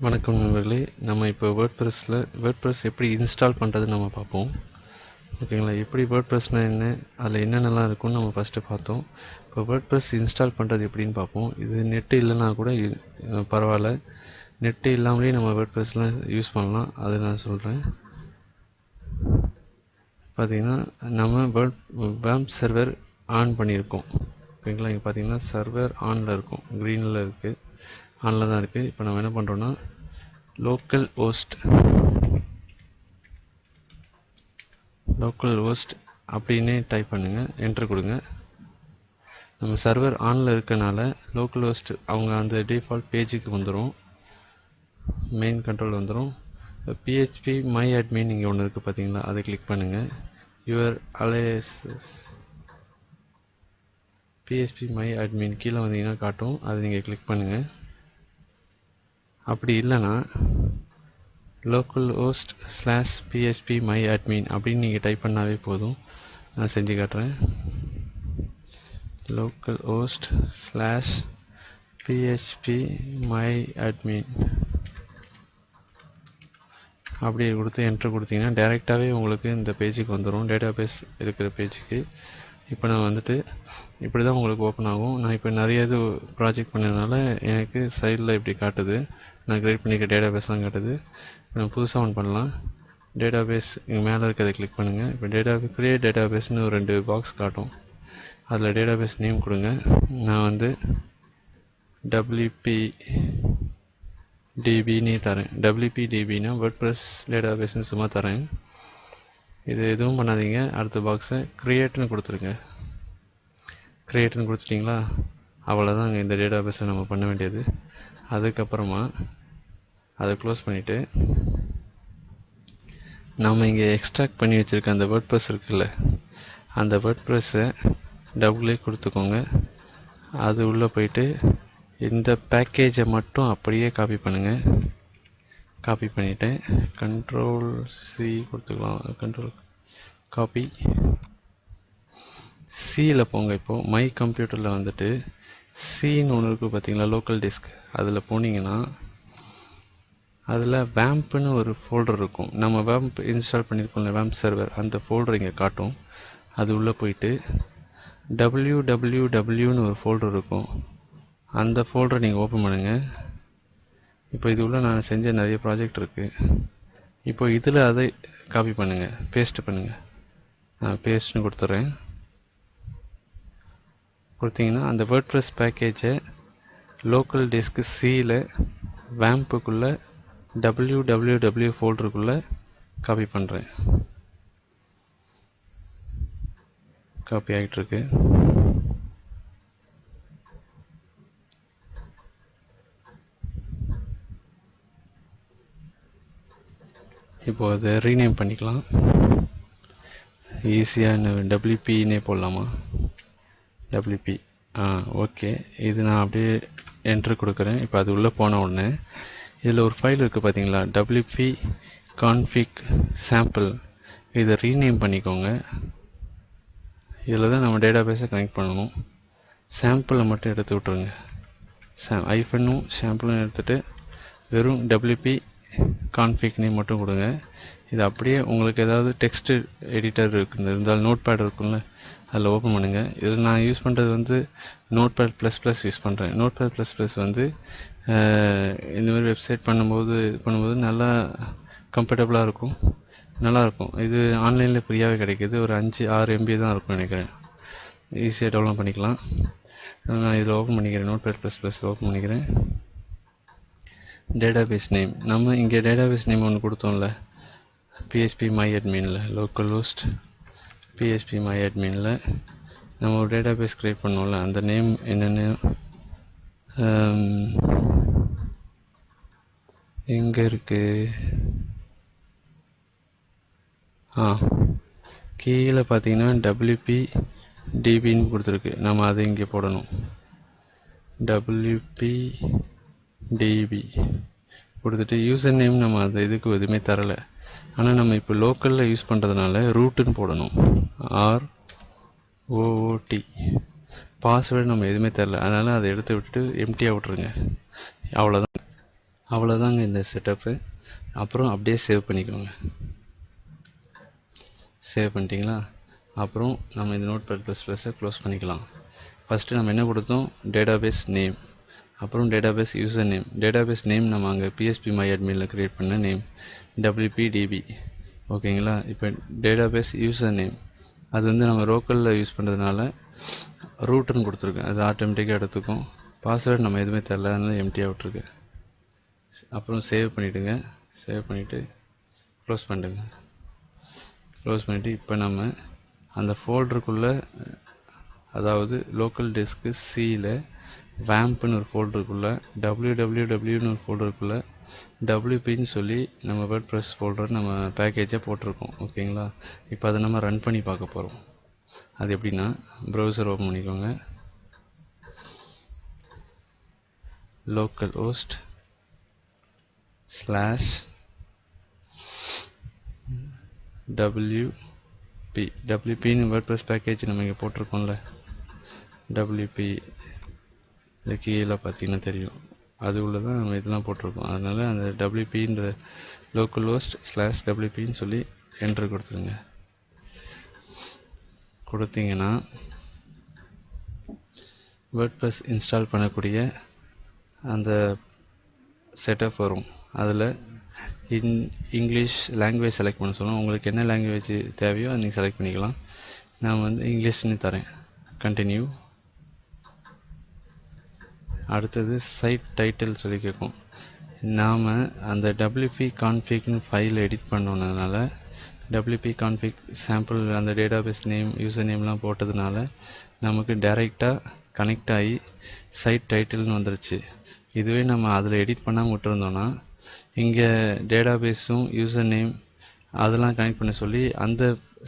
வணக்கம் நண்பர்களே. நம்ம இப்போ வேர்ட்ப்ரெஸ் எப்படி இன்ஸ்டால் பண்ணுறது நம்ம பார்ப்போம். ஓகேங்களா? எப்படி வேர்ட்ப்ரெஸ்னால் என்ன, அதில் என்னென்னலாம் இருக்குன்னு நம்ம ஃபஸ்ட்டு பார்த்தோம். இப்போ வேர்ட்ப்ரெஸ் இன்ஸ்டால் பண்ணுறது எப்படின்னு பார்ப்போம். இது நெட்டு இல்லைனா கூட பரவாயில்ல, நெட்டு இல்லாமலே நம்ம வேர்ட்ப்ரெஸ்லாம் யூஸ் பண்ணலாம். அதை நான் சொல்கிறேன். பார்த்திங்கன்னா நம்ம வேம்ப் சர்வர் ஆன் பண்ணியிருக்கோம். ஓகேங்களா? இங்கே பார்த்தீங்கன்னா சர்வர் ஆனில் இருக்கும், க்ரீனில் இருக்குது, ஆனில் தான் இருக்குது. இப்போ நம்ம என்ன பண்ணுறோன்னா லோக்கல் ஹோஸ்ட் அப்படின்னே டைப் பண்ணுங்கள், என்ட்ரு கொடுங்க. நம்ம சர்வர் ஆனில் இருக்கனால லோக்கல் ஹோஸ்ட் அவங்க அந்த டிஃபால்ட் பேஜுக்கு வந்துடும், மெயின் கண்ட்ரோல் வந்துடும். PHP மை அட்மின் இங்கே ஒன்று இருக்குது பார்த்தீங்களா, அதை கிளிக் பண்ணுங்கள். யுவர் அலையஸஸ் PHP மை அட்மின் கீழே வந்தீங்கன்னா காட்டும், அதை நீங்கள் கிளிக் பண்ணுங்கள். அப்படி இல்லைன்னா localhost/php my admin அப்படின்னு நீங்கள் டைப் பண்ணாவே போதும். நான் செஞ்சு காட்டுறேன். localhost/php my admin அப்படி கொடுத்து என்ட்ரு கொடுத்தீங்கன்னா டைரெக்டாகவே உங்களுக்கு இந்த பேஜுக்கு வந்துடும், டேட்டாபேஸ் இருக்கிற பேஜுக்கு. இப்போ நான் வந்துட்டு இப்படி தான் உங்களுக்கு ஓப்பன் ஆகும். நான் இப்போ நிறைய இது ப்ராஜெக்ட் பண்ணதுனால எனக்கு சைடில் இப்படி காட்டுது, நான் கிரியேட் பண்ணிக்க டேட்டாபேஸ்லாம் காட்டுது. நம்ம புதுசாக ஒன் பண்ணலாம். டேட்டாபேஸ் இங்கே மேலே இருக்கிறத கிளிக் பண்ணுங்கள். இப்போ கிரியேட் டேட்டாபேஸ்னு ஒரு 2 பாக்ஸ் காட்டும், அதில் டேட்டாபேஸ் நேம் கொடுங்க. நான் வந்து WPDBன்னு தரேன். WPDBனா வேர்ட்ப்ரெஸ் டேட்டாபேஸ்னு சும்மா தரேன். இது எதுவும் பண்ணாதீங்க. அடுத்த பாக்ஸை க்ரியேட்னு கொடுத்துருங்க. க்ரியேட்னு கொடுத்துட்டிங்களா, அவ்வளோதாங்க இந்த டேட்டாபேஸை நம்ம பண்ண வேண்டியது. அதுக்கப்புறமா அதை க்ளோஸ் பண்ணிவிட்டு நம்ம இங்கே எக்ஸ்ட்ராக்ட் பண்ணி வச்சுருக்க அந்த வேர்ட்ப்ரெஸ் இருக்குல்ல, அந்த வேர்ட்ப்ரெஸ்ஸை டபுள் கொடுத்துக்கோங்க. அது உள்ளே போயிட்டு இந்த பேக்கேஜை மட்டும் அப்படியே காப்பி பண்ணுங்கள். காப்பி பண்ணிவிட்டு Ctrl+C கொடுத்துக்கலாம். Ctrl காப்பி சியில் போங்க. இப்போது மை கம்ப்யூட்டரில் வந்துட்டு சின்னு ஒன்று இருக்குது பார்த்தீங்களா, லோக்கல் டிஸ்க். அதில் போனீங்கன்னா அதில் வேம்ப்னு ஒரு ஃபோல்டர் இருக்கும். நம்ம வேம்ப் இன்ஸ்டால் பண்ணியிருக்கோம்ல, வேம்ப் சர்வர், அந்த ஃபோல்டர் இங்கே காட்டும். அது உள்ளே போயிட்டு wwwன்னு ஒரு ஃபோல்டர் இருக்கும், அந்த ஃபோல்டரை நீங்கள் ஓப்பன் பண்ணுங்கள். இப்போ இது உள்ள நான் செஞ்ச நிறைய ப்ராஜெக்ட் இருக்குது. இப்போ இதில் அதை காப்பி பண்ணுங்கள், பேஸ்ட் பண்ணுங்கள். நான் பேஸ்ட்னு கொடுத்துட்றேன். கொடுத்தீங்கன்னா அந்த வேர்ட்ப்ரெஸ் பேக்கேஜை லோக்கல் டிஸ்க் சியில் வேம்புக்குள்ளே www ஃபோல்டருக்குள்ளே காப்பி பண்ணுறேன். காப்பி ஆகிட்டுருக்கு. இப்போது அதை ரீநேம் பண்ணிக்கலாம். ஈஸியாக WPன்னே போடலாமா, WP. ஓகே. இது நான் அப்படியே என்ட்ரு கொடுக்குறேன். இப்போ அது உள்ளே போன உடனே இதில் ஒரு ஃபைல் இருக்குது பார்த்தீங்களா, WP config sample. இதை ரீநேம் பண்ணிக்கோங்க. இதில் தான் நம்ம டேட்டாபேஸை கனெக்ட் பண்ணணும். சாம்பிளை மட்டும் எடுத்து விட்ருங்க. ஐஃபனும் சாம்பிளும் எடுத்துகிட்டு வெறும் WP config நேம் மட்டும் கொடுங்க. இது அப்படியே உங்களுக்கு ஏதாவது டெக்ஸ்ட் எடிட்டர் இருந்தால் நோட்பேட் இருக்கும்ல, அதில் ஓப்பன் பண்ணுங்கள். இதில் நான் யூஸ் பண்ணுறது வந்து Notepad++ யூஸ் பண்ணுறேன். Notepad++ வந்து இந்தமாதிரி வெப்சைட் பண்ணும்போது நல்லா கம்ஃபர்டபுளாக இருக்கும், நல்லாயிருக்கும். இது ஆன்லைனில் ஃப்ரீயாகவே கிடைக்கிது. ஒரு 5-6 MB தான் இருக்கும் நினைக்கிறேன். ஈஸியாக டெவலப் பண்ணிக்கலாம். நான் இதில் ஓப்பன் பண்ணிக்கிறேன், Notepad++ ஓப்பன் பண்ணிக்கிறேன். டேட்டாபேஸ் நேம் நம்ம இங்கே டேட்டாபேஸ் நேம் ஒன்று கொடுத்தோம்ல, PHP மை அட்மினில், லோக்கல் ஹோஸ்ட் PHP மை அட்மினில் நம்ம ஒரு டேட்டாபேஸ் க்ரியேட் பண்ணோம்ல, அந்த நேம் என்னென்னு எங்கே இருக்குது, கீழே பார்த்தீங்கன்னா WPDBன்னு கொடுத்துருக்கு. நம்ம அதை இங்கே போடணும். WPDB கொடுத்துட்டு யூசர் நேம் நம்ம அந்த இதுக்கு எதுவுமே தரலை. ஆனால் நம்ம இப்போ லோக்கலில் யூஸ் பண்ணுறதுனால ரூட்டுன்னு போடணும், ROOT. பாஸ்வேர்டு நம்ம எதுவுமே தரல, அதனால் அதை எடுத்து விட்டுட்டு எம்டியாக விட்ருங்க. அவ்வளோதான். அவ்வளோதாங்க இந்த செட்டப்பு. அப்புறம் அப்படியே சேவ் பண்ணிக்கோங்க. சேவ் பண்ணிட்டீங்களா? அப்புறம் நம்ம இந்த Notepad++-ஐ க்ளோஸ் பண்ணிக்கலாம். ஃபஸ்ட்டு நம்ம என்ன கொடுத்தோம்? டேட்டாபேஸ் நேம், அப்புறம் database user name. Database name நம்ம அங்கே PHPMyAdminல க்ரியேட் பண்ண நேம் WPDB. ஓகேங்களா? இப்போ டேட்டாபேஸ் யூசர் நேம் அது வந்து நம்ம லோக்கலில் யூஸ் பண்ணுறதுனால ரூட்டுன்னு கொடுத்துருக்கேன். அது ஆட்டோமேட்டிக்காக எடுத்துக்கும். பாஸ்வேர்டு நம்ம எதுவுமே தரல, அதனால எம்டியாக விட்ருக்கேன். அப்புறம் சேவ் பண்ணிவிடுங்க. சேவ் பண்ணிவிட்டு க்ளோஸ் பண்ணிடுங்க. க்ளோஸ் பண்ணிவிட்டு இப்போ நம்ம அந்த ஃபோல்டருக்குள்ளே, அதாவது லோக்கல் டெஸ்க்கு சியில் வேம்ப்னு ஒரு ஃபோல்டருக்குள்ளே wwwன்னு ஒரு ஃபோல்டருக்குள்ளே WPன்னு சொல்லி நம்ம WordPress ஃபோல்டர் நம்ம பேக்கேஜை போட்டிருக்கோம். ஓகேங்களா? இப்போ அதை நம்ம ரன் பண்ணி பார்க்க போகிறோம். அது எப்படின்னா, ப்ரௌசர் ஓப்பன் பண்ணிக்கோங்க. localhost /wp WPன்னு WordPress பேக்கேஜ் நம்ம இங்கே போட்டிருக்கோம்ல, WP இந்த கீழே பார்த்தீங்கன்னா தெரியும், அது உள்ள தான் நம்ம இதெல்லாம் போட்டிருக்கோம். அதனால் அந்த WPன்ற localhost /WPன்னு சொல்லி என்ட்ரு கொடுத்துருங்க. கொடுத்தீங்கன்னா WordPress இன்ஸ்டால் பண்ணக்கூடிய அந்த செட்டப் வரும். அதில் இங்கிலீஷ் லாங்குவேஜ் செலக்ட் பண்ண சொல்லுவோம். உங்களுக்கு என்ன லாங்குவேஜ் தேவையோ அதை நீங்கள் செலக்ட் பண்ணிக்கலாம். நான் வந்து இங்கிலீஷ்னு தரேன். கண்டினியூ. அடுத்தது சைட் டைட்டில் சொல்லி கேட்கும். நாம் அந்த WP கான்ஃபிக்னு ஃபைல் எடிட் பண்ணோன்னதுனால WP கான்ஃபிக் சாம்பிள் அந்த டேட்டாபேஸ் நேம் யூசர் நேம்லாம் போட்டதுனால நமக்கு டைரெக்டாக கனெக்ட் ஆகி சைட் டைட்டில்னு வந்துருச்சு. இதுவே நம்ம அதில் எடிட் பண்ணாமல் விட்டுருந்தோன்னா இங்கே டேட்டாபேஸும் யூசர் நேம் அதெல்லாம் கனெக்ட் பண்ண சொல்லி அந்த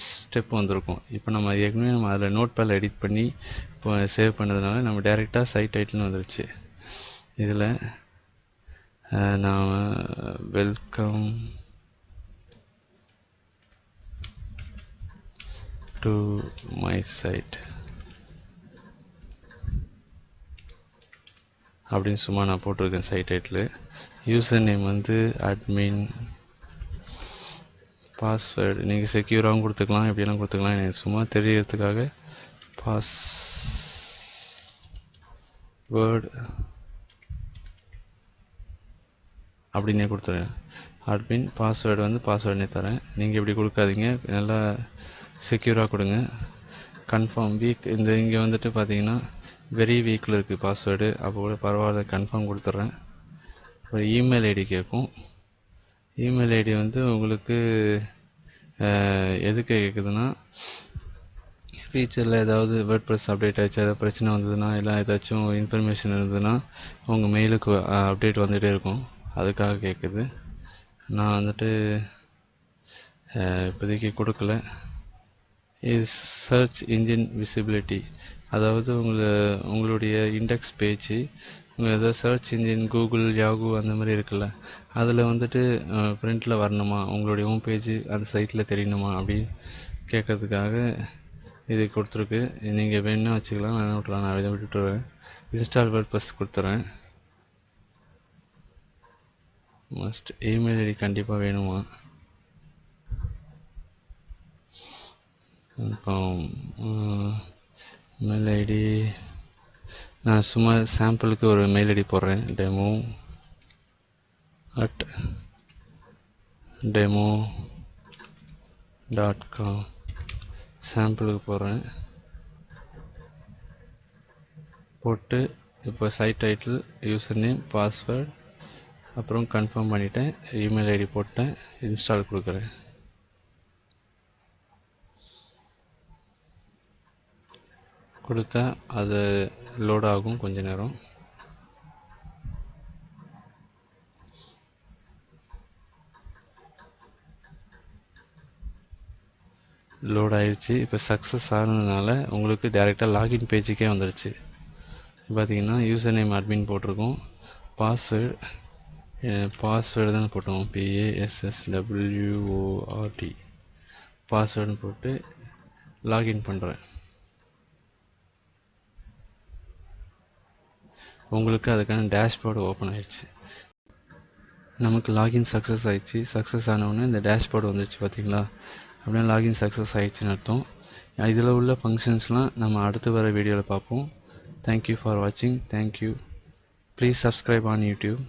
ஸ்டெப் வந்திருக்கும். இப்போ நம்ம ஏற்கனவே நம்ம அதில் நோட்பேடில் எடிட் பண்ணி இப்போ சேவ் பண்ணதுனால நம்ம டேரெக்டாக சைட் டைட்டில்னு வந்துருச்சு. இதில் நான் வெல்கம் டு மை சைட் அப்படின்னு சும்மா நான் போட்டிருக்கேன் சைட் டைட்டில். யூசர் நேம் வந்து அட்மின், பாஸ்வேர்டு நீங்கள் செக்யூராகவும் கொடுத்துக்கலாம், எப்படியெல்லாம் கொடுத்துக்கலாம். எனக்கு சும்மா தெரியறதுக்காக பாஸ்வேர்டு அப்படின்னே கொடுத்துருங்க. அட்மின் பாஸ்வேர்டு வந்து பாஸ்வேர்டுனே தரேன். நீங்கள் இப்படி கொடுக்காதீங்க, நல்லா செக்யூராக கொடுங்க. கன்ஃபார்ம் வீக் இந்த இங்கே வந்துட்டு பார்த்தீங்கன்னா வெரி வீக்கில் இருக்குது பாஸ்வேர்டு. அப்போ கூட பரவாயில்ல, கன்ஃபார்ம் கொடுத்துட்றேன். அப்புறம் இமெயில் ஐடி கேட்கும். இமெயில் ஐடி வந்து உங்களுக்கு எதுக்கு கேட்குதுன்னா, ஃபியூச்சரில் ஏதாவது WordPress அப்டேட் ஆச்சு, ஏதாவது பிரச்சனை வந்ததுன்னா, இல்லை ஏதாச்சும் இன்ஃபர்மேஷன் இருந்ததுன்னா உங்கள் மெயிலுக்கு அப்டேட் வந்துகிட்டே இருக்கும், அதுக்காக கேட்குது. நான் வந்துட்டு இப்போதைக்கு கொடுக்கல. இது சர்ச் இன்ஜின் விசிபிலிட்டி, அதாவது உங்களுடைய இண்டெக்ஸ் பேஜ் ஏதாவது சர்ச் இன்ஜின் கூகுள், யாகு அந்த மாதிரி இருக்குல்ல, அதில் வந்துட்டு ஃப்ரண்ட்டில் வரணுமா, உங்களுடைய ஹோம் பேஜ் அந்த சைட்டில் தெரியணுமா அப்படின்னு கேட்கறதுக்காக இது கொடுத்துருக்கு. நீங்கள் வேணும்னா வச்சுக்கலாம், நான் விட்டுலாம், நான் இதை விட்டுட்டுருவேன். இன்ஸ்டால் WordPress கொடுத்துறேன். மஸ்ட் இமெயில் ஐடி கண்டிப்பாக வேணுமா. இப்போ மெயில் ஐடி நான் சும்மா சாம்பிளுக்கு ஒரு மெயில் ஐடி போடுறேன், demo@demo.com சாம்பிளுக்கு போடுறேன். போட்டு இப்போ site title, user name, password, அப்புறம் கன்ஃபார்ம் பண்ணிட்டேன், இமெயில் ஐடி போட்டேன், இன்ஸ்டால் கொடுக்குறேன். கொடுத்தா அது லோட் ஆகும் கொஞ்ச நேரம். லோட் ஆயிடுச்சு. இப்போ சக்ஸஸ் ஆனதுனால உங்களுக்கு டேரெக்டாக லாகின் பேஜுக்கே வந்துடுச்சு. பார்த்தீங்கன்னா யூசர் நேம் அட்மின் போட்டிருக்கோம், பாஸ்வேர்டு தான் போட்டோம், PASSWORD பாஸ்வேர்டுன்னு போட்டு லாகின் பண்ணுறேன். உங்களுக்கு அதுக்கான டேஷ்போர்டு ஓப்பன் ஆயிடுச்சு. நமக்கு லாகின் சக்ஸஸ் ஆயிடுச்சு. சக்ஸஸ் ஆனவுடனே இந்த டேஷ்போர்டு வந்துடுச்சு பார்த்தீங்களா, அப்படியே லாகின் சக்ஸஸ் ஆயிடுச்சுன்னு அர்த்தம். இதில் உள்ள ஃபங்க்ஷன்ஸ்லாம் நம்ம அடுத்து வர வீடியோவில் பார்ப்போம். தேங்க்யூ ஃபார் வாட்சிங். Thank you. Please subscribe on YouTube.